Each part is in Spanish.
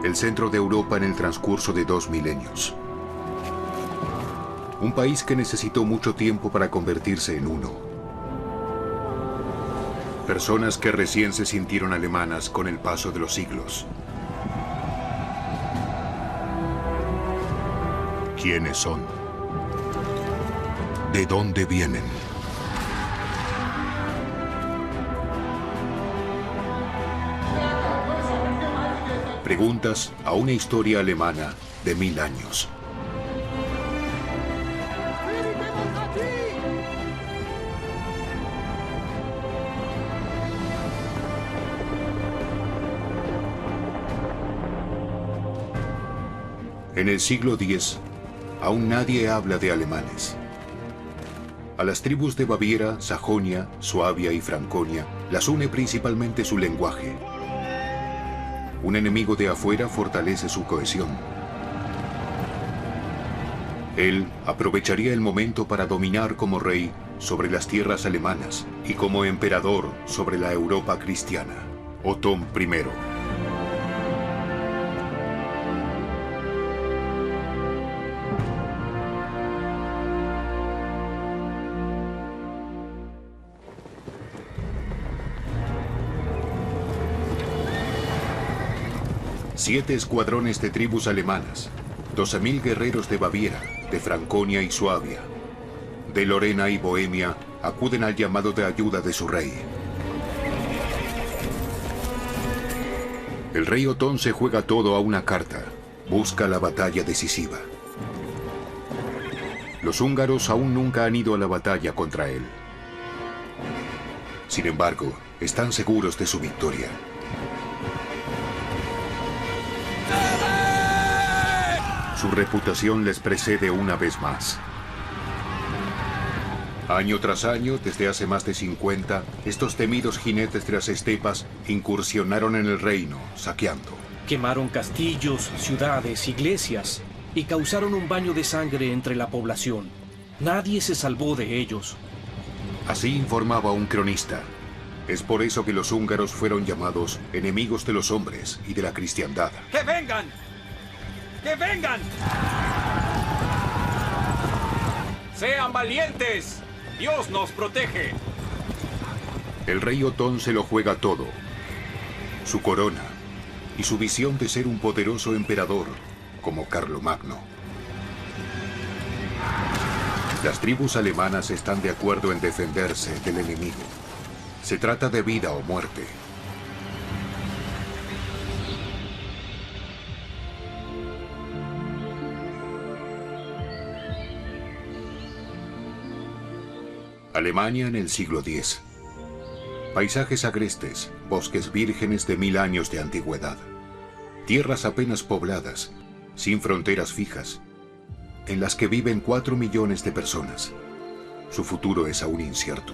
el centro de Europa en el transcurso de 2 milenios. Un país que necesitó mucho tiempo para convertirse en uno. Personas que recién se sintieron alemanas con el paso de los siglos. ¿Quiénes son? ¿De dónde vienen? Preguntas a una historia alemana de 1000 años. En el siglo X, aún nadie habla de alemanes. A las tribus de Baviera, Sajonia, Suabia y Franconia las une principalmente su lenguaje. Un enemigo de afuera fortalece su cohesión. Él aprovecharía el momento para dominar como rey sobre las tierras alemanas y como emperador sobre la Europa cristiana. Otón I. Siete escuadrones de tribus alemanas, 12.000 guerreros de Baviera, de Franconia y Suabia, de Lorena y Bohemia, acuden al llamado de ayuda de su rey. El rey Otón se juega todo a una carta, busca la batalla decisiva. Los húngaros aún nunca han ido a la batalla contra él. Sin embargo, están seguros de su victoria. Su reputación les precede una vez más. Año tras año, desde hace más de 50, estos temidos jinetes de las estepas incursionaron en el reino, saqueando. Quemaron castillos, ciudades, iglesias y causaron un baño de sangre entre la población. Nadie se salvó de ellos. Así informaba un cronista. Es por eso que los húngaros fueron llamados enemigos de los hombres y de la cristiandad. ¡Que vengan! ¡Que vengan! ¡Sean valientes! ¡Dios nos protege! El rey Otón se lo juega todo. Su corona y su visión de ser un poderoso emperador como Carlomagno. Las tribus alemanas están de acuerdo en defenderse del enemigo. Se trata de vida o muerte. Alemania en el siglo X. Paisajes agrestes, bosques vírgenes de 1000 años de antigüedad. Tierras apenas pobladas, sin fronteras fijas, en las que viven 4 millones de personas. Su futuro es aún incierto.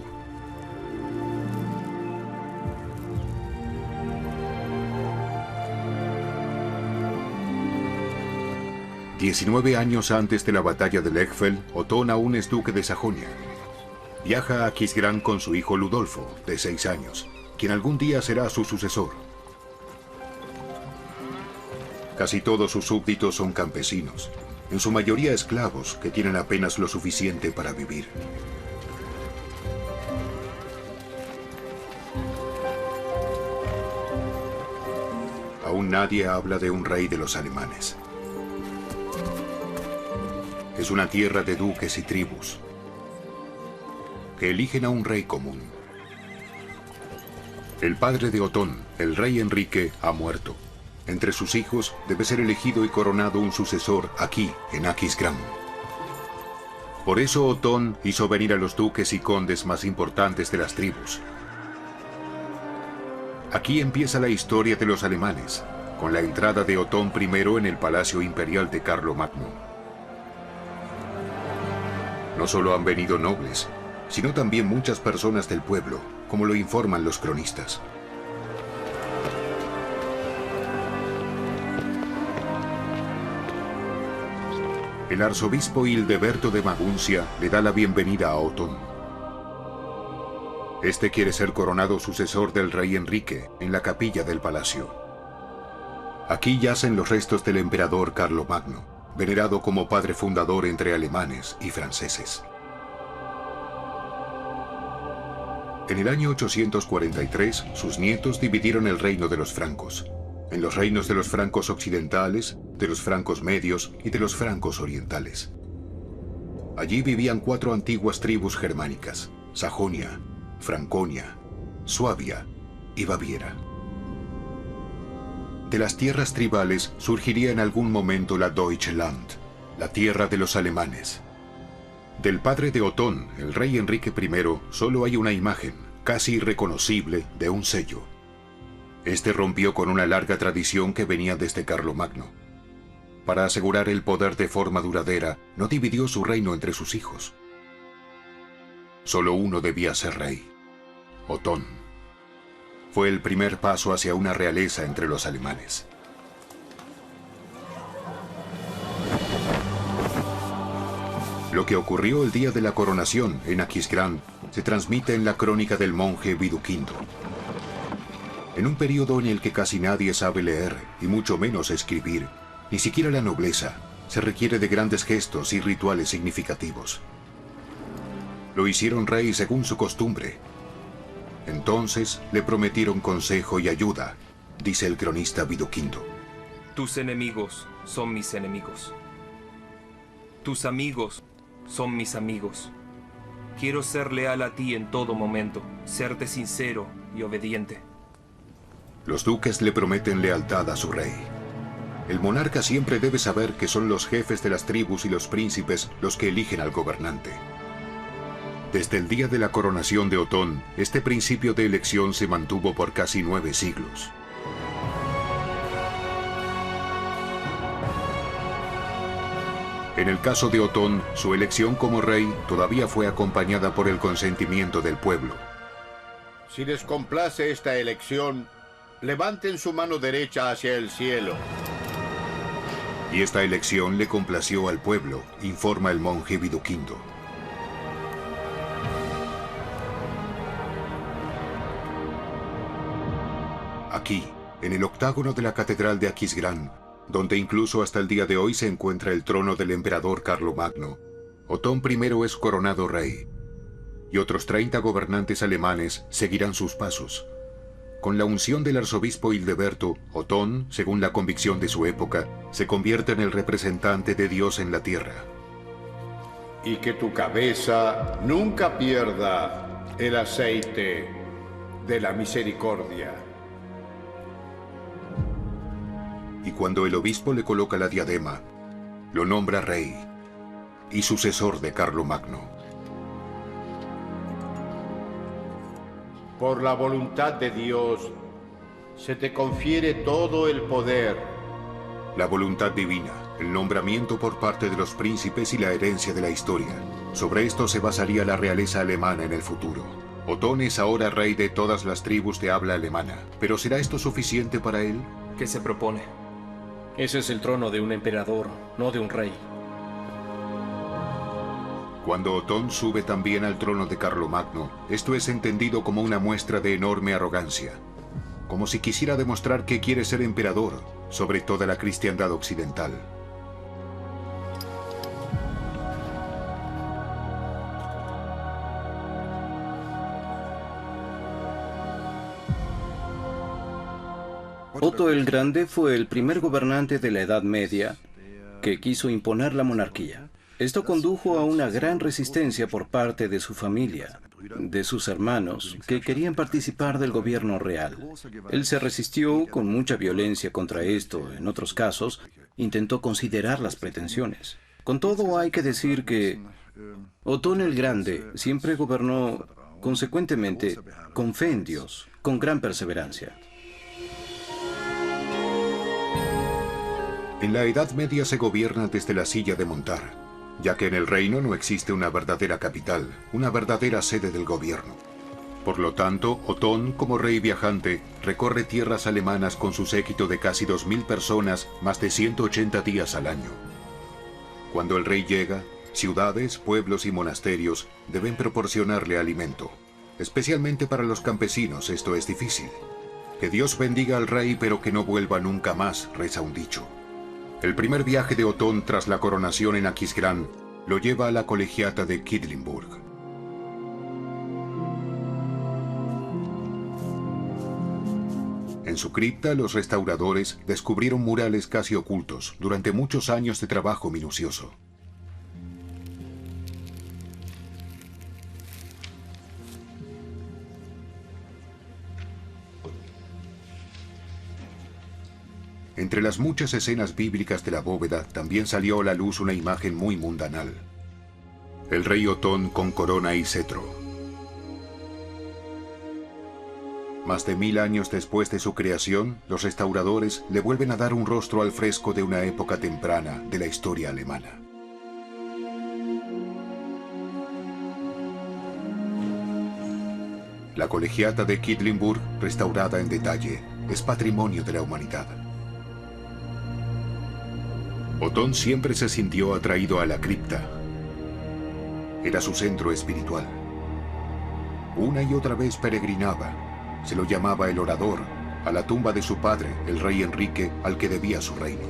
$19 años antes de la batalla de Lechfeld, Otón aún es duque de Sajonia. Viaja a Aquisgrán con su hijo Ludolfo, de 6 años, quien algún día será su sucesor. Casi todos sus súbditos son campesinos, en su mayoría esclavos que tienen apenas lo suficiente para vivir. Aún nadie habla de un rey de los alemanes. Es una tierra de duques y tribus que eligen a un rey común. El padre de Otón, el rey Enrique, ha muerto. Entre sus hijos debe ser elegido y coronado un sucesor aquí, en Aquisgrán. Por eso Otón hizo venir a los duques y condes más importantes de las tribus. Aquí empieza la historia de los alemanes, con la entrada de Otón I en el palacio imperial de Carlomagno. No solo han venido nobles, sino también muchas personas del pueblo, como lo informan los cronistas. El arzobispo Hildeberto de Maguncia le da la bienvenida a Otón. Este quiere ser coronado sucesor del rey Enrique en la capilla del palacio. Aquí yacen los restos del emperador Carlomagno, venerado como padre fundador entre alemanes y franceses. En el año 843, sus nietos dividieron el reino de los francos, en los reinos de los francos occidentales, de los francos medios y de los francos orientales. Allí vivían 4 antiguas tribus germánicas: Sajonia, Franconia, Suabia y Baviera. De las tierras tribales surgiría en algún momento la Deutschland, la tierra de los alemanes. Del padre de Otón, el rey Enrique I, solo hay una imagen, casi irreconocible, de un sello. Este rompió con una larga tradición que venía desde Carlomagno. Para asegurar el poder de forma duradera, no dividió su reino entre sus hijos. Solo uno debía ser rey: Otón. Fue el primer paso hacia una realeza entre los alemanes. Lo que ocurrió el día de la coronación en Aquisgrán se transmite en la crónica del monje Viduquindo. En un periodo en el que casi nadie sabe leer y mucho menos escribir, ni siquiera la nobleza, se requiere de grandes gestos y rituales significativos. Lo hicieron rey según su costumbre. Entonces le prometieron consejo y ayuda, dice el cronista Viduquindo. Tus enemigos son mis enemigos. Tus amigos son mis amigos. Quiero ser leal a ti en todo momento, serte sincero y obediente. Los duques le prometen lealtad a su rey. El monarca siempre debe saber que son los jefes de las tribus y los príncipes los que eligen al gobernante. Desde el día de la coronación de Otón, este principio de elección se mantuvo por casi 9 siglos. En el caso de Otón, su elección como rey todavía fue acompañada por el consentimiento del pueblo. Si les complace esta elección, levanten su mano derecha hacia el cielo. Y esta elección le complació al pueblo, informa el monje Viduquindo. Aquí, en el octágono de la catedral de Aquisgrán, donde incluso hasta el día de hoy se encuentra el trono del emperador Carlomagno, Otón I es coronado rey, y otros 30 gobernantes alemanes seguirán sus pasos. Con la unción del arzobispo Hildeberto, Otón, según la convicción de su época, se convierte en el representante de Dios en la tierra. Y que tu cabeza nunca pierda el aceite de la misericordia. Y cuando el obispo le coloca la diadema, lo nombra rey y sucesor de Carlomagno. Por la voluntad de Dios, se te confiere todo el poder. La voluntad divina, el nombramiento por parte de los príncipes y la herencia de la historia. Sobre esto se basaría la realeza alemana en el futuro. Otón es ahora rey de todas las tribus de habla alemana. ¿Pero será esto suficiente para él? ¿Qué se propone? Ese es el trono de un emperador, no de un rey. Cuando Otón sube también al trono de Carlomagno, esto es entendido como una muestra de enorme arrogancia, como si quisiera demostrar que quiere ser emperador sobre toda la cristiandad occidental. Otto el Grande fue el primer gobernante de la Edad Media que quiso imponer la monarquía. Esto condujo a una gran resistencia por parte de su familia, de sus hermanos, que querían participar del gobierno real. Él se resistió con mucha violencia contra esto. En otros casos, intentó considerar las pretensiones. Con todo, hay que decir que Otón el Grande siempre gobernó consecuentemente con fe en Dios, con gran perseverancia. En la Edad Media se gobierna desde la silla de montar, ya que en el reino no existe una verdadera capital, una verdadera sede del gobierno. Por lo tanto, Otón, como rey viajante, recorre tierras alemanas con su séquito de casi 2000 personas más de 180 días al año. Cuando el rey llega, ciudades, pueblos y monasterios deben proporcionarle alimento. Especialmente para los campesinos esto es difícil. Que Dios bendiga al rey, pero que no vuelva nunca más, reza un dicho. El primer viaje de Otón tras la coronación en Aquisgrán lo lleva a la colegiata de Quedlinburg. En su cripta, los restauradores descubrieron murales casi ocultos durante muchos años de trabajo minucioso. Entre las muchas escenas bíblicas de la bóveda también salió a la luz una imagen muy mundanal. El rey Otón con corona y cetro. Más de 1000 años después de su creación, los restauradores le vuelven a dar un rostro al fresco de una época temprana de la historia alemana. La colegiata de Quedlinburg, restaurada en detalle, es patrimonio de la humanidad. Otón siempre se sintió atraído a la cripta. Era su centro espiritual. Una y otra vez peregrinaba. Se lo llamaba el orador, a la tumba de su padre, el rey Enrique, al que debía su reino.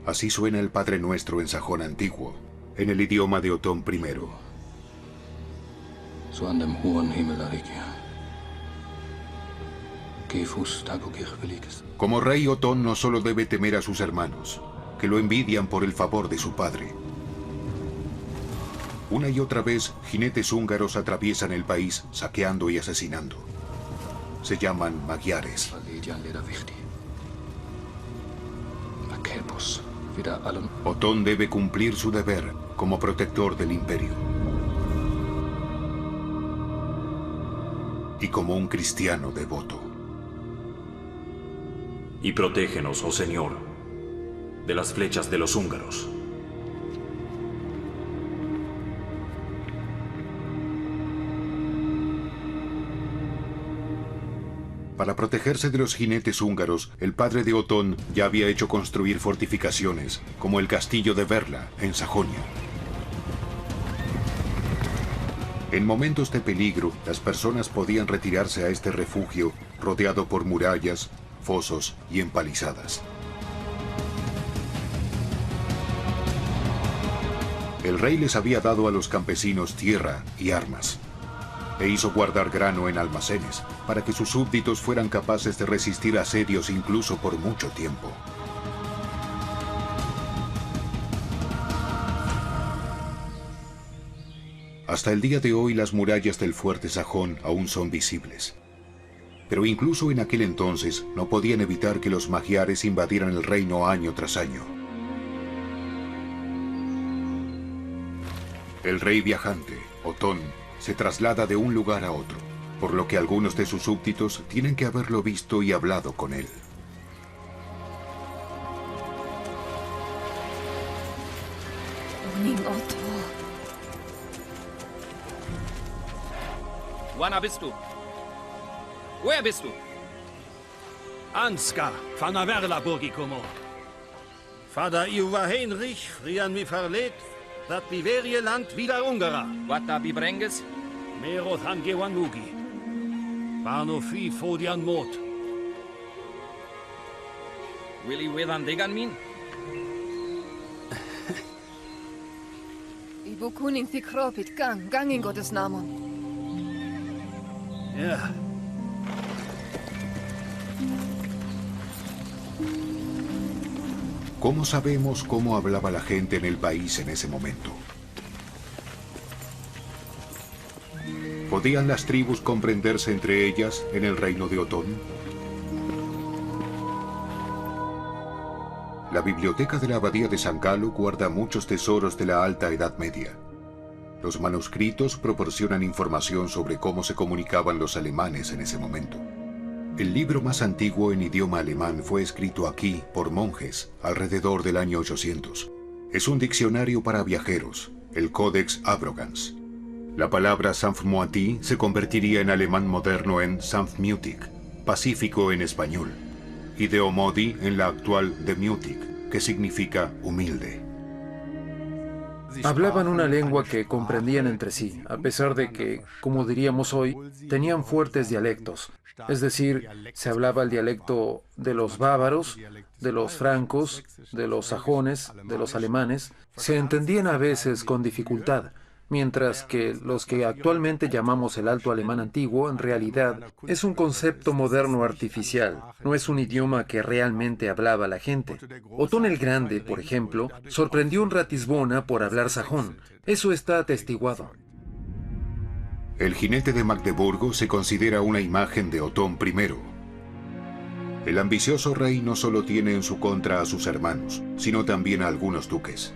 Así suena el Padre Nuestro en sajón antiguo, en el idioma de Otón I. Como rey, Otón no solo debe temer a sus hermanos, que lo envidian por el favor de su padre. Una y otra vez, jinetes húngaros atraviesan el país saqueando y asesinando. Se llaman magiares. Otón debe cumplir su deber como protector del imperio. Y como un cristiano devoto. Y protégenos, oh Señor, de las flechas de los húngaros. Para protegerse de los jinetes húngaros, el padre de Otón ya había hecho construir fortificaciones, como el castillo de Werla, en Sajonia. En momentos de peligro, las personas podían retirarse a este refugio, rodeado por murallas, fosos y empalizadas. El rey les había dado a los campesinos tierra y armas, e hizo guardar grano en almacenes, para que sus súbditos fueran capaces de resistir asedios incluso por mucho tiempo. Hasta el día de hoy las murallas del fuerte sajón aún son visibles. Pero incluso en aquel entonces no podían evitar que los magiares invadieran el reino año tras año. El rey viajante, Otón, se traslada de un lugar a otro, por lo que algunos de sus súbditos tienen que haberlo visto y hablado con él. Wanna bist du? Woher bist du? Ansgar, van der Werla Burgikomo. Vader Iuva Heinrich, frian mi verlet, dat Biverieland wieder Ungara. Wata bibrenges? Meroth Hangewanugi. Barno fi fodian mot. Willy Wedan Degan min? Ibukunin Fikropit gang in Gottes Namen. Ja. ¿Cómo sabemos cómo hablaba la gente en el país en ese momento? ¿Podían las tribus comprenderse entre ellas en el reino de Otón? La biblioteca de la abadía de San Galo guarda muchos tesoros de la Alta Edad Media. Los manuscritos proporcionan información sobre cómo se comunicaban los alemanes en ese momento. El libro más antiguo en idioma alemán fue escrito aquí por monjes alrededor del año 800. Es un diccionario para viajeros, el Codex Abrogans. La palabra Sanftmuati se convertiría en alemán moderno en Sanftmutig, pacífico en español, y de Omodi en la actual Demütig, que significa humilde. Hablaban una lengua que comprendían entre sí, a pesar de que, como diríamos hoy, tenían fuertes dialectos. Es decir, se hablaba el dialecto de los bávaros, de los francos, de los sajones, de los alemanes. Se entendían a veces con dificultad, mientras que los que actualmente llamamos el alto alemán antiguo, en realidad, es un concepto moderno artificial, no es un idioma que realmente hablaba la gente. Otón el Grande, por ejemplo, sorprendió en Ratisbona por hablar sajón. Eso está atestiguado. El jinete de Magdeburgo se considera una imagen de Otón I. El ambicioso rey no solo tiene en su contra a sus hermanos, sino también a algunos duques.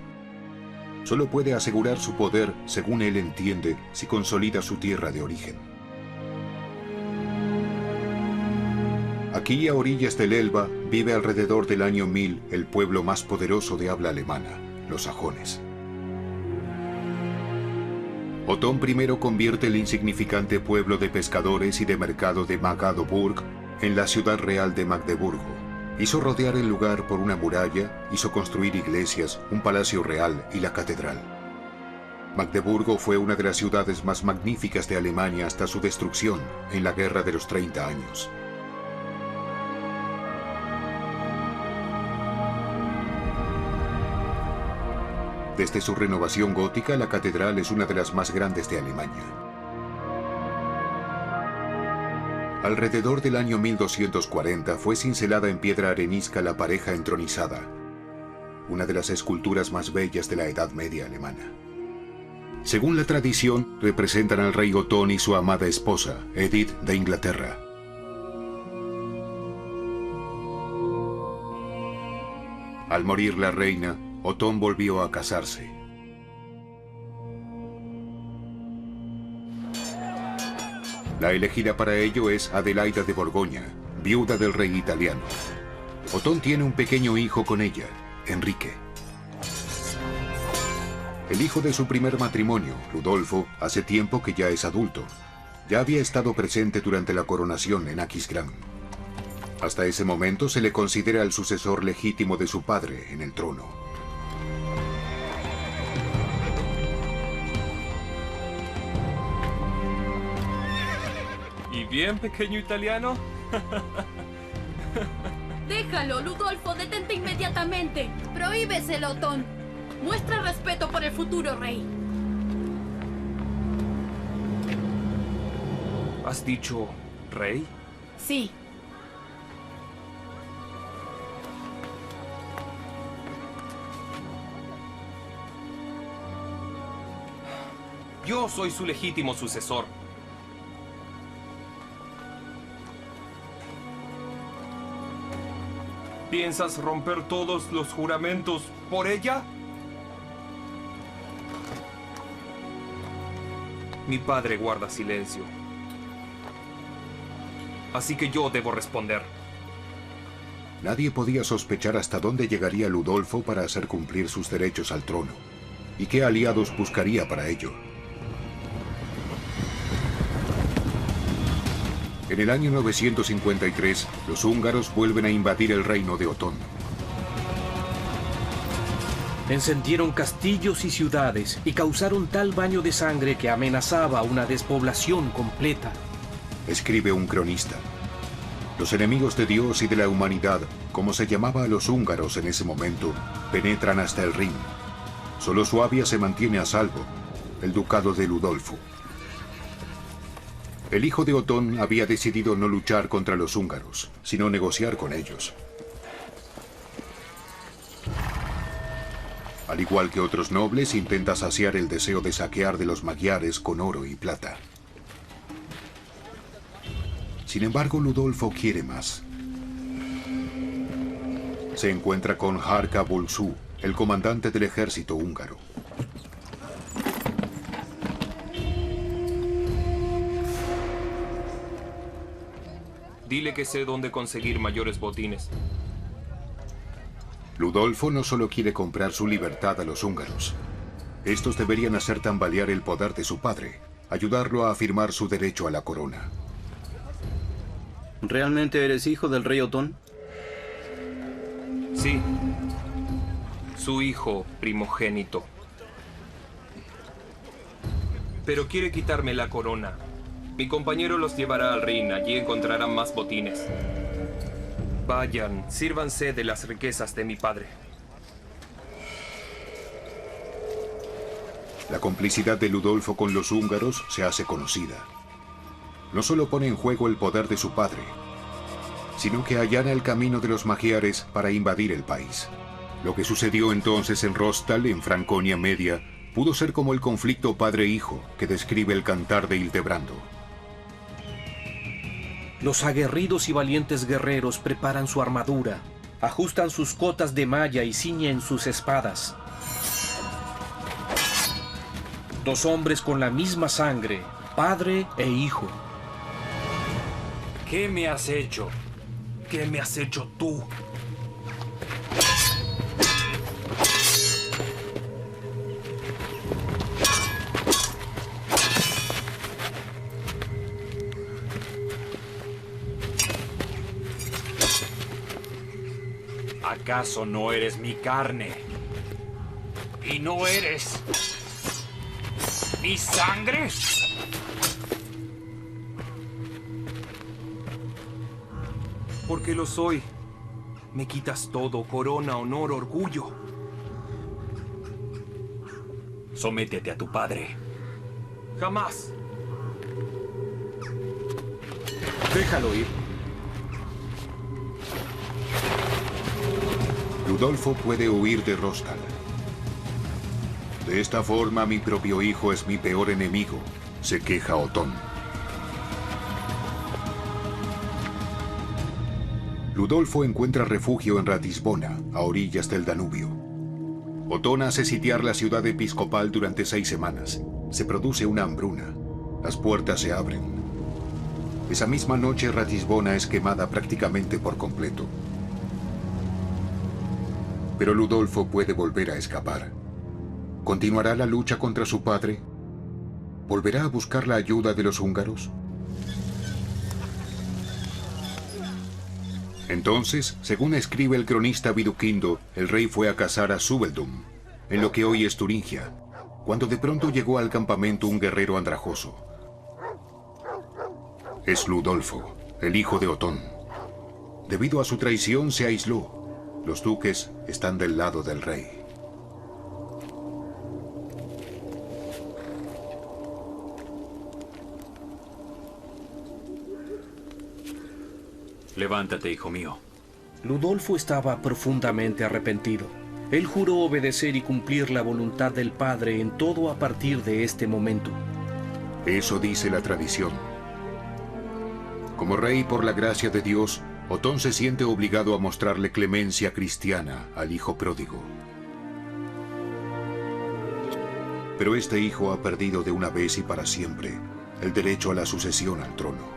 Solo puede asegurar su poder, según él entiende, si consolida su tierra de origen. Aquí, a orillas del Elba, vive alrededor del año 1000 el pueblo más poderoso de habla alemana, los sajones. Otón I convierte el insignificante pueblo de pescadores y de mercado de Magadoburg en la ciudad real de Magdeburgo. Hizo rodear el lugar por una muralla, hizo construir iglesias, un palacio real y la catedral. Magdeburgo fue una de las ciudades más magníficas de Alemania hasta su destrucción en la Guerra de los 30 años. Desde su renovación gótica, la catedral es una de las más grandes de Alemania. Alrededor del año 1240 fue cincelada en piedra arenisca la pareja entronizada, una de las esculturas más bellas de la Edad Media alemana. Según la tradición, representan al rey Otón y su amada esposa, Edith de Inglaterra. Al morir la reina, Otón volvió a casarse. La elegida para ello es Adelaida de Borgoña, viuda del rey italiano. Otón tiene un pequeño hijo con ella, Enrique. El hijo de su primer matrimonio, Ludolfo, hace tiempo que ya es adulto. Ya había estado presente durante la coronación en Aquisgrán. Hasta ese momento se le considera el sucesor legítimo de su padre en el trono. ¿Y bien, pequeño italiano? Déjalo, Ludolfo, detente inmediatamente. Prohíbeselo, Otón. Muestra respeto por el futuro rey. ¿Has dicho rey? Sí. Yo soy su legítimo sucesor. ¿Piensas romper todos los juramentos por ella? Mi padre guarda silencio. Así que yo debo responder. Nadie podía sospechar hasta dónde llegaría Ludolfo para hacer cumplir sus derechos al trono, y qué aliados buscaría para ello. En el año 953, los húngaros vuelven a invadir el reino de Otón. Encendieron castillos y ciudades y causaron tal baño de sangre que amenazaba una despoblación completa. Escribe un cronista. Los enemigos de Dios y de la humanidad, como se llamaba a los húngaros en ese momento, penetran hasta el Rin. Solo Suabia se mantiene a salvo, el ducado de Ludolfo. El hijo de Otón había decidido no luchar contra los húngaros, sino negociar con ellos. Al igual que otros nobles, intenta saciar el deseo de saquear de los magiares con oro y plata. Sin embargo, Ludolfo quiere más. Se encuentra con Harka Bulsú, el comandante del ejército húngaro. Dile que sé dónde conseguir mayores botines. Ludolfo no solo quiere comprar su libertad a los húngaros. Estos deberían hacer tambalear el poder de su padre, ayudarlo a afirmar su derecho a la corona. ¿Realmente eres hijo del rey Otón? Sí. Su hijo primogénito. Pero quiere quitarme la corona. Mi compañero los llevará al Rin. Allí encontrarán más botines. Vayan, sírvanse de las riquezas de mi padre. La complicidad de Ludolfo con los húngaros se hace conocida. No solo pone en juego el poder de su padre, sino que allana el camino de los magiares para invadir el país. Lo que sucedió entonces en Rostal, en Franconia Media, pudo ser como el conflicto padre-hijo que describe el Cantar de Hildebrando. Los aguerridos y valientes guerreros preparan su armadura, ajustan sus cotas de malla y ciñen sus espadas. Dos hombres con la misma sangre, padre e hijo. ¿Qué me has hecho? ¿Qué me has hecho tú? ¿Acaso no eres mi carne? ¿Y no eres mi sangre? Porque lo soy. Me quitas todo, corona, honor, orgullo. Sométete a tu padre. Jamás. Déjalo ir. Ludolfo puede huir de Rostal. De esta forma mi propio hijo es mi peor enemigo, se queja Otón. Ludolfo encuentra refugio en Ratisbona, a orillas del Danubio. Otón hace sitiar la ciudad episcopal durante 6 semanas. Se produce una hambruna. Las puertas se abren. Esa misma noche Ratisbona es quemada prácticamente por completo. Pero Ludolfo puede volver a escapar. ¿Continuará la lucha contra su padre? ¿Volverá a buscar la ayuda de los húngaros? Entonces, según escribe el cronista Viduquindo, el rey fue a cazar a Subeldum, en lo que hoy es Turingia, cuando de pronto llegó al campamento un guerrero andrajoso. Es Ludolfo, el hijo de Otón. Debido a su traición se aisló. Los duques están del lado del rey. Levántate, hijo mío. Ludolfo estaba profundamente arrepentido. Él juró obedecer y cumplir la voluntad del padre en todo a partir de este momento. Eso dice la tradición. Como rey por la gracia de Dios, Otón se siente obligado a mostrarle clemencia cristiana al hijo pródigo. Pero este hijo ha perdido de una vez y para siempre el derecho a la sucesión al trono.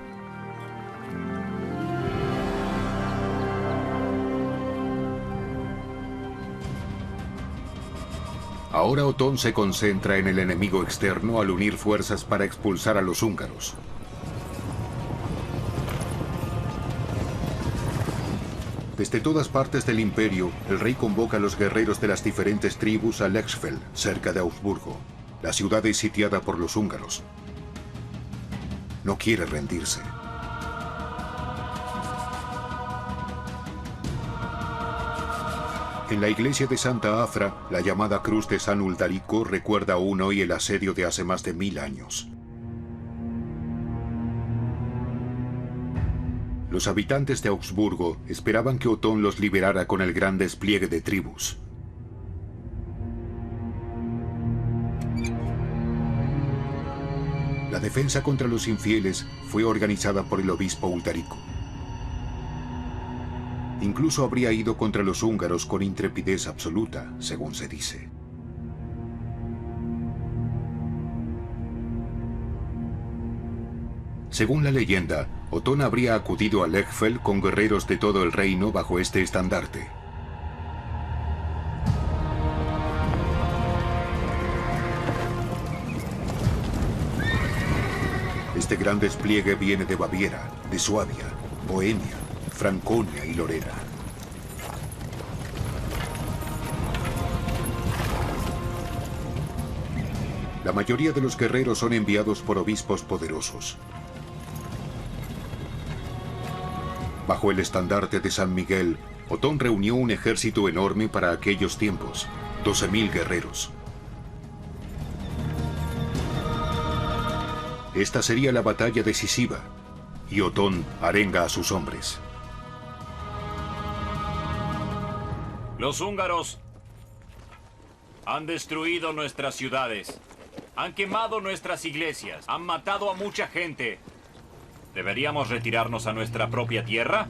Ahora Otón se concentra en el enemigo externo al unir fuerzas para expulsar a los húngaros. Desde todas partes del imperio, el rey convoca a los guerreros de las diferentes tribus a Lechfeld, cerca de Augsburgo. La ciudad es sitiada por los húngaros. No quiere rendirse. En la iglesia de Santa Afra, la llamada Cruz de San Uldarico recuerda aún hoy el asedio de hace más de 1000 años. Los habitantes de Augsburgo esperaban que Otón los liberara con el gran despliegue de tribus. La defensa contra los infieles fue organizada por el obispo Uldarico. Incluso habría ido contra los húngaros con intrepidez absoluta, según se dice. Según la leyenda, Otón habría acudido a Lechfeld con guerreros de todo el reino bajo este estandarte. Este gran despliegue viene de Baviera, de Suabia, Bohemia, Franconia y Lorena. La mayoría de los guerreros son enviados por obispos poderosos. Bajo el estandarte de San Miguel, Otón reunió un ejército enorme para aquellos tiempos, 12.000 guerreros. Esta sería la batalla decisiva, y Otón arenga a sus hombres. Los húngaros han destruido nuestras ciudades, han quemado nuestras iglesias, han matado a mucha gente. ¿Deberíamos retirarnos a nuestra propia tierra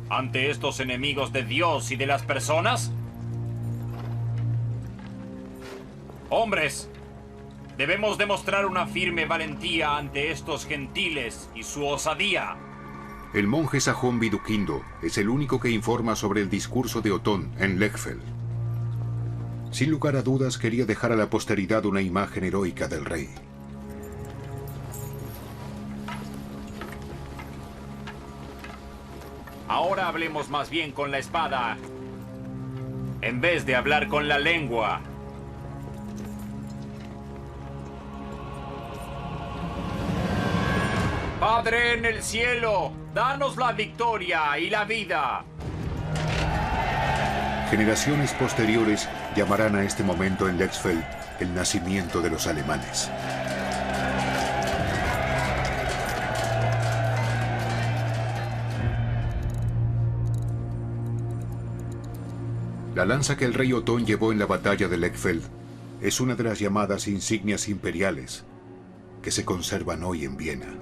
ante estos enemigos de Dios y de las personas? Hombres, debemos demostrar una firme valentía ante estos gentiles y su osadía. El monje sajón Viduquindo es el único que informa sobre el discurso de Otón en Lechfeld. Sin lugar a dudas quería dejar a la posteridad una imagen heroica del rey. Ahora hablemos más bien con la espada, en vez de hablar con la lengua. Padre en el cielo, danos la victoria y la vida. Generaciones posteriores llamarán a este momento en Lechfeld el nacimiento de los alemanes. La lanza que el rey Otón llevó en la batalla de Lechfeld es una de las llamadas insignias imperiales que se conservan hoy en Viena.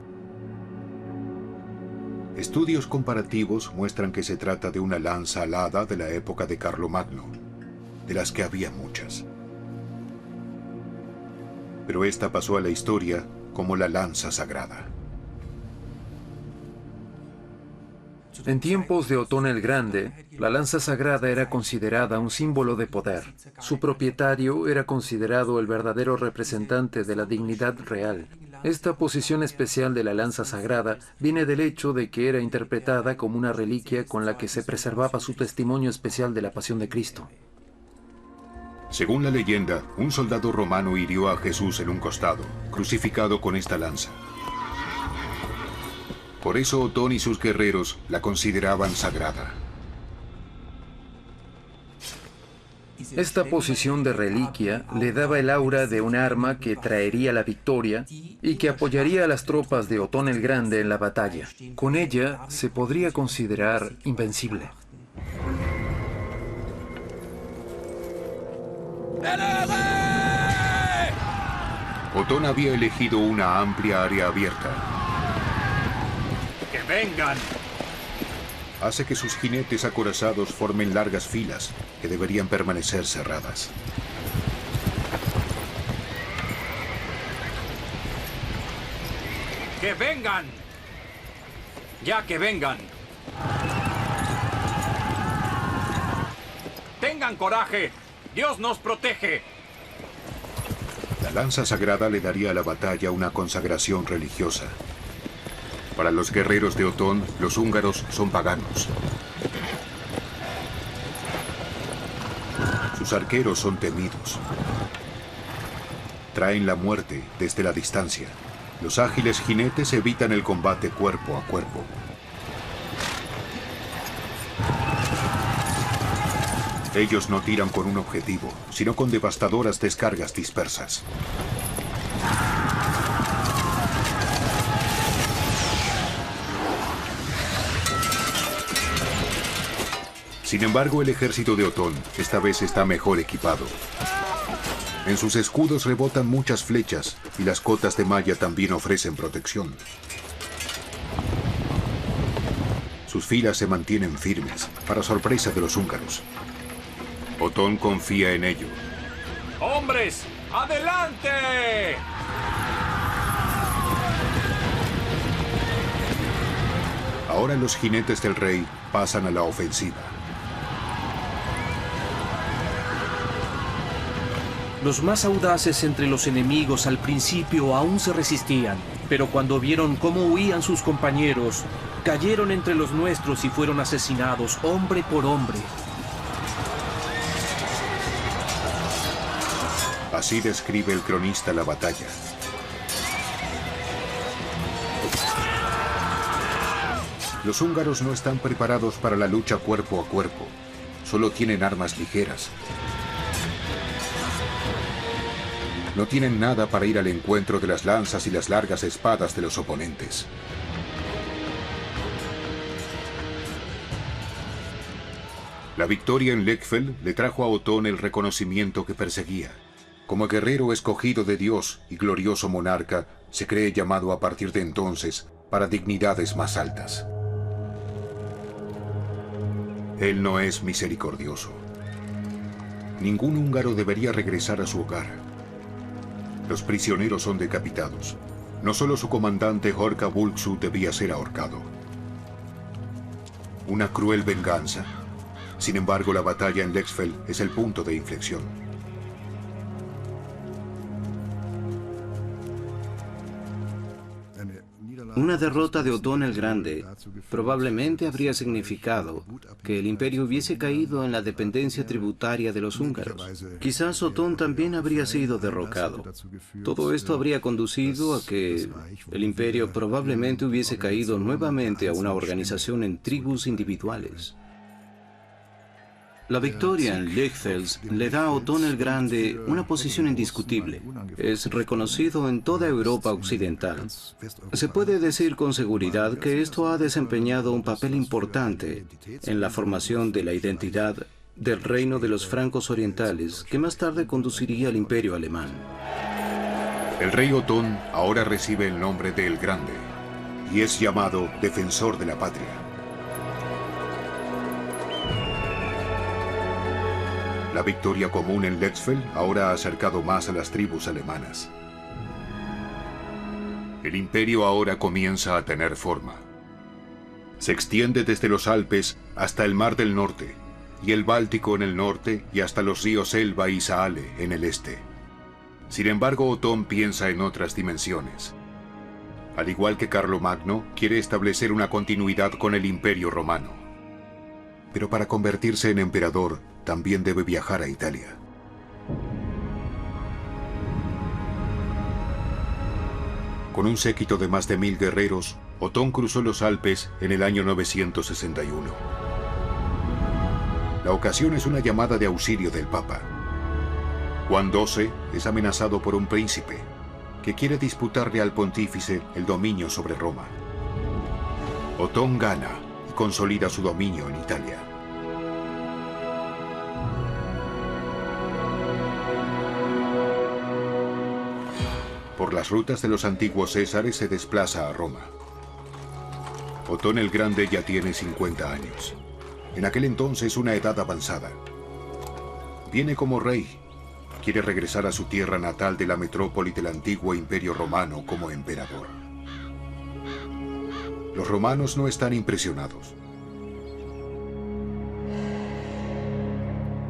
Estudios comparativos muestran que se trata de una lanza alada de la época de Carlomagno, de las que había muchas. Pero esta pasó a la historia como la lanza sagrada. En tiempos de Otón el Grande, la lanza sagrada era considerada un símbolo de poder. Su propietario era considerado el verdadero representante de la dignidad real. Esta posición especial de la lanza sagrada viene del hecho de que era interpretada como una reliquia con la que se preservaba su testimonio especial de la pasión de Cristo. Según la leyenda, un soldado romano hirió a Jesús en un costado, crucificado con esta lanza. Por eso Otón y sus guerreros la consideraban sagrada. Esta posición de reliquia le daba el aura de un arma que traería la victoria y que apoyaría a las tropas de Otón el Grande en la batalla. Con ella se podría considerar invencible. Otón había elegido una amplia área abierta. ¡Que vengan! Hace que sus jinetes acorazados formen largas filas que deberían permanecer cerradas. ¡Que vengan! ¡Ya que vengan! ¡Tengan coraje! ¡Dios nos protege! La lanza sagrada le daría a la batalla una consagración religiosa. Para los guerreros de Otón, los húngaros son paganos. Sus arqueros son temidos. Traen la muerte desde la distancia. Los ágiles jinetes evitan el combate cuerpo a cuerpo. Ellos no tiran con un objetivo, sino con devastadoras descargas dispersas. Sin embargo, el ejército de Otón esta vez está mejor equipado. En sus escudos rebotan muchas flechas y las cotas de malla también ofrecen protección. Sus filas se mantienen firmes, para sorpresa de los húngaros. Otón confía en ello. ¡Hombres, adelante! Ahora los jinetes del rey pasan a la ofensiva. Los más audaces entre los enemigos al principio aún se resistían, pero cuando vieron cómo huían sus compañeros, cayeron entre los nuestros y fueron asesinados hombre por hombre. Así describe el cronista la batalla. Los húngaros no están preparados para la lucha cuerpo a cuerpo. Solo tienen armas ligeras. No tienen nada para ir al encuentro de las lanzas y las largas espadas de los oponentes. La victoria en Lechfeld le trajo a Otón el reconocimiento que perseguía. Como guerrero escogido de Dios y glorioso monarca, se cree llamado a partir de entonces para dignidades más altas. Él no es misericordioso. Ningún húngaro debería regresar a su hogar. Los prisioneros son decapitados. No solo su comandante Horka Bulksu debía ser ahorcado. Una cruel venganza. Sin embargo, la batalla en Lechfeld es el punto de inflexión. Una derrota de Otón el Grande probablemente habría significado que el imperio hubiese caído en la dependencia tributaria de los húngaros. Quizás Otón también habría sido derrocado. Todo esto habría conducido a que el imperio probablemente hubiese caído nuevamente a una organización en tribus individuales. La victoria en Lechfeld le da a Otón el Grande una posición indiscutible. Es reconocido en toda Europa occidental. Se puede decir con seguridad que esto ha desempeñado un papel importante en la formación de la identidad del reino de los francos orientales, que más tarde conduciría al imperio alemán. El rey Otón ahora recibe el nombre de El Grande y es llamado defensor de la patria. La victoria común en Lechfeld ahora ha acercado más a las tribus alemanas. El imperio ahora comienza a tener forma. Se extiende desde los Alpes hasta el Mar del Norte, y el Báltico en el norte y hasta los ríos Elba y Saale en el este. Sin embargo, Otón piensa en otras dimensiones. Al igual que Carlomagno, quiere establecer una continuidad con el Imperio Romano. Pero para convertirse en emperador, también debe viajar a Italia. Con un séquito de más de 1000 guerreros, Otón cruzó los Alpes en el año 961. La ocasión es una llamada de auxilio del Papa. Juan XII es amenazado por un príncipe que quiere disputarle al pontífice el dominio sobre Roma. Otón gana y consolida su dominio en Italia. Por las rutas de los antiguos Césares se desplaza a Roma. Otón el Grande ya tiene 50 años. En aquel entonces una edad avanzada. Viene como rey. Quiere regresar a su tierra natal de la metrópoli del antiguo Imperio Romano como emperador. Los romanos no están impresionados.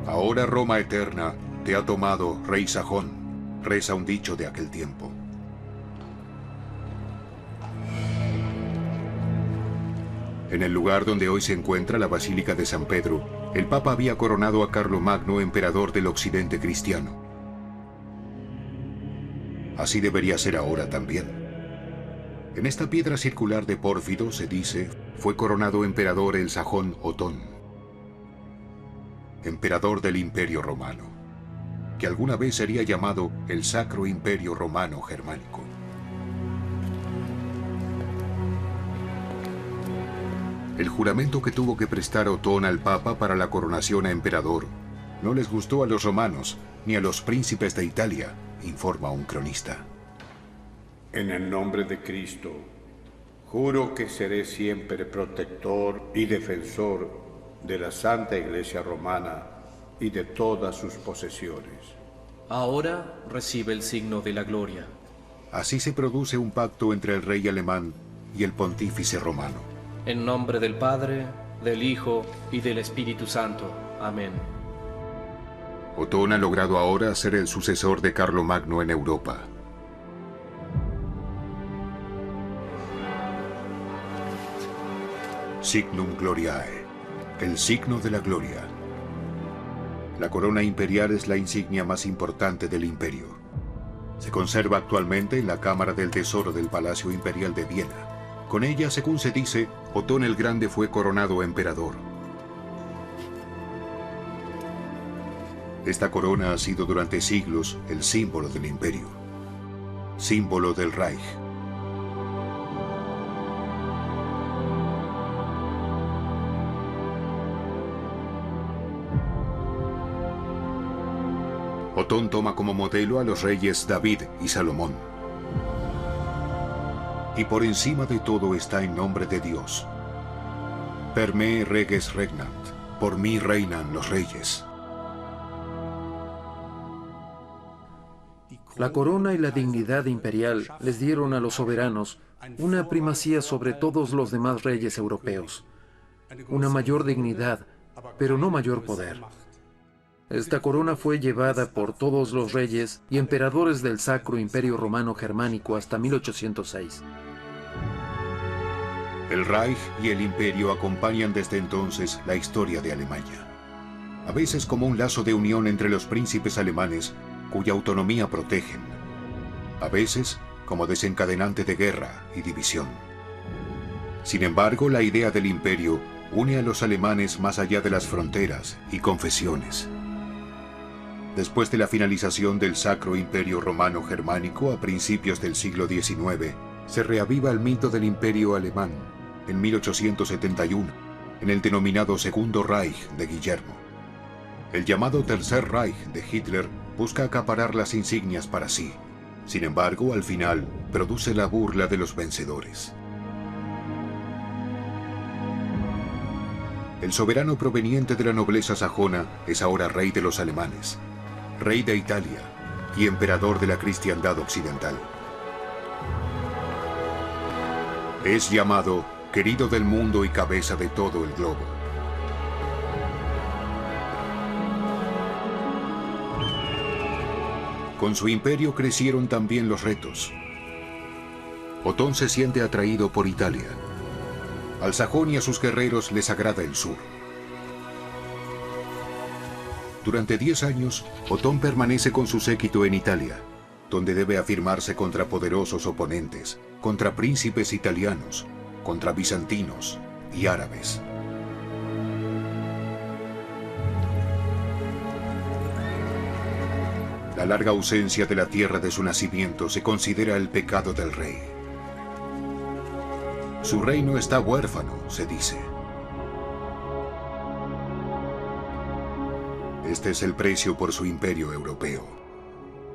Ahora Roma eterna te ha tomado, rey sajón, reza un dicho de aquel tiempo. En el lugar donde hoy se encuentra la Basílica de San Pedro, el Papa había coronado a Carlomagno emperador del occidente cristiano. Así debería ser ahora también. En esta piedra circular de pórfido, se dice, fue coronado emperador el sajón Otón, emperador del Imperio Romano, que alguna vez sería llamado el Sacro Imperio Romano Germánico. El juramento que tuvo que prestar Otón al Papa para la coronación a emperador no les gustó a los romanos ni a los príncipes de Italia, informa un cronista. En el nombre de Cristo, juro que seré siempre protector y defensor de la Santa Iglesia Romana y de todas sus posesiones. Ahora recibe el signo de la gloria. Así se produce un pacto entre el rey alemán y el pontífice romano. En nombre del Padre, del Hijo y del Espíritu Santo. Amén. Otón ha logrado ahora ser el sucesor de Carlomagno en Europa. Signum Gloriae, el signo de la gloria. La corona imperial es la insignia más importante del imperio. Se conserva actualmente en la Cámara del Tesoro del Palacio Imperial de Viena. Con ella, según se dice, Otón el Grande fue coronado emperador. Esta corona ha sido durante siglos el símbolo del imperio, símbolo del Reich. Otón toma como modelo a los reyes David y Salomón. Y por encima de todo está en nombre de Dios. Per me reges regnant, por mí reinan los reyes. La corona y la dignidad imperial les dieron a los soberanos una primacía sobre todos los demás reyes europeos, una mayor dignidad, pero no mayor poder. Esta corona fue llevada por todos los reyes y emperadores del Sacro Imperio Romano Germánico hasta 1806. El Reich y el Imperio acompañan desde entonces la historia de Alemania. A veces como un lazo de unión entre los príncipes alemanes, cuya autonomía protegen. A veces como desencadenante de guerra y división. Sin embargo, la idea del imperio une a los alemanes más allá de las fronteras y confesiones. Después de la finalización del Sacro Imperio Romano Germánico a principios del siglo XIX, se reaviva el mito del Imperio Alemán en 1871, en el denominado Segundo Reich de Guillermo. El llamado Tercer Reich de Hitler busca acaparar las insignias para sí. Sin embargo, al final, produce la burla de los vencedores. El soberano proveniente de la nobleza sajona es ahora rey de los alemanes, rey de Italia y emperador de la cristiandad occidental. Es llamado querido del mundo y cabeza de todo el globo. Con su imperio crecieron también los retos. Otón se siente atraído por Italia. Al sajón y a sus guerreros les agrada el sur. Durante 10 años, Otón permanece con su séquito en Italia, donde debe afirmarse contra poderosos oponentes, contra príncipes italianos, contra bizantinos y árabes. La larga ausencia de la tierra de su nacimiento se considera el pecado del rey. Su reino está huérfano, se dice. Este es el precio por su imperio europeo,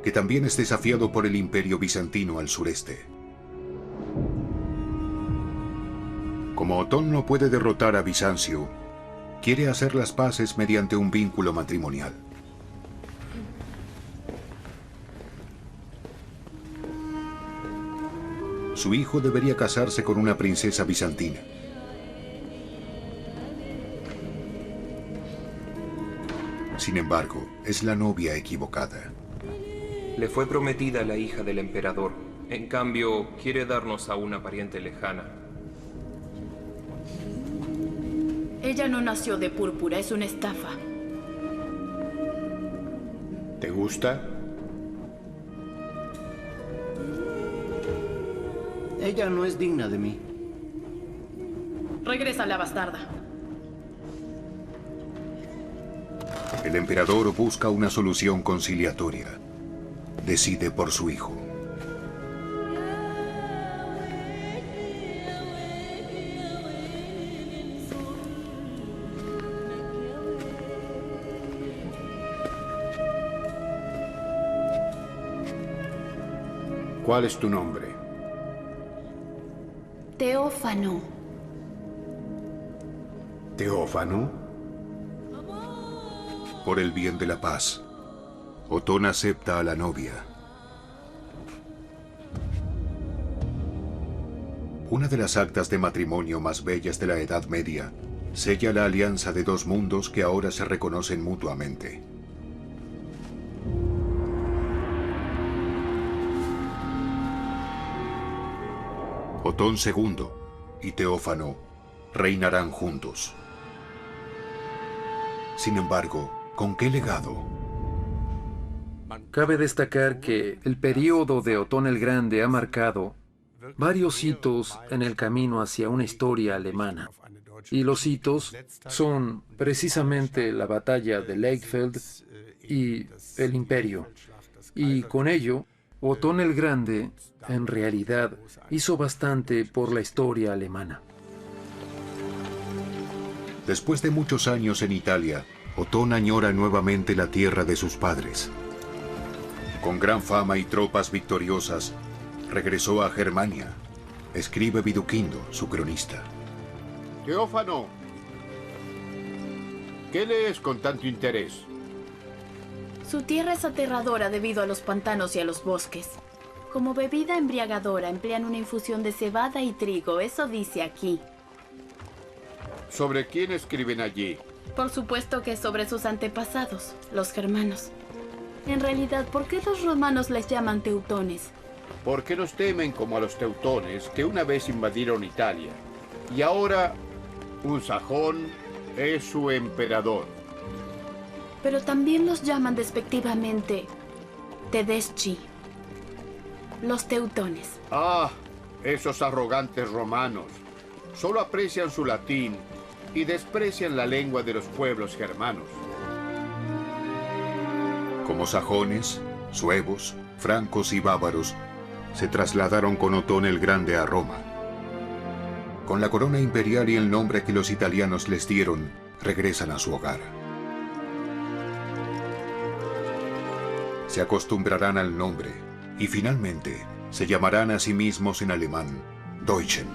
que también es desafiado por el imperio bizantino al sureste. Como Otón no puede derrotar a Bizancio, quiere hacer las paces mediante un vínculo matrimonial. Su hijo debería casarse con una princesa bizantina. Sin embargo, es la novia equivocada. Le fue prometida la hija del emperador. En cambio, quiere darnos a una pariente lejana. Ella no nació de púrpura, es una estafa. ¿Te gusta? Ella no es digna de mí. Regresa la bastarda. El emperador busca una solución conciliatoria. Decide por su hijo. ¿Cuál es tu nombre? Teófano. ¿Teófano? Por el bien de la paz, Otón acepta a la novia. Una de las actas de matrimonio más bellas de la Edad Media sella la alianza de dos mundos que ahora se reconocen mutuamente. Otón II y Teófano reinarán juntos. Sin embargo, ¿Con qué legado? Cabe destacar que el período de Otón el Grande ha marcado varios hitos en el camino hacia una historia alemana. Y los hitos son precisamente la batalla de Lechfeld y el Imperio. Y con ello, Otón el Grande, en realidad, hizo bastante por la historia alemana. Después de muchos años en Italia, Otón añora nuevamente la tierra de sus padres. Con gran fama y tropas victoriosas, regresó a Germania, escribe Viduquindo, su cronista. Teófano, ¿qué lees con tanto interés? Su tierra es aterradora debido a los pantanos y a los bosques. Como bebida embriagadora emplean una infusión de cebada y trigo, eso dice aquí. ¿Sobre quién escriben allí? Por supuesto que sobre sus antepasados, los germanos. En realidad, ¿por qué los romanos les llaman teutones? Porque nos temen como a los teutones que una vez invadieron Italia. Y ahora un sajón es su emperador. Pero también los llaman despectivamente Tedeschi, los teutones. Ah, esos arrogantes romanos. Solo aprecian su latín y desprecian la lengua de los pueblos germanos. Como sajones, suevos, francos y bávaros, se trasladaron con Otón el Grande a Roma. Con la corona imperial y el nombre que los italianos les dieron, regresan a su hogar. Se acostumbrarán al nombre y finalmente se llamarán a sí mismos en alemán Deutschen.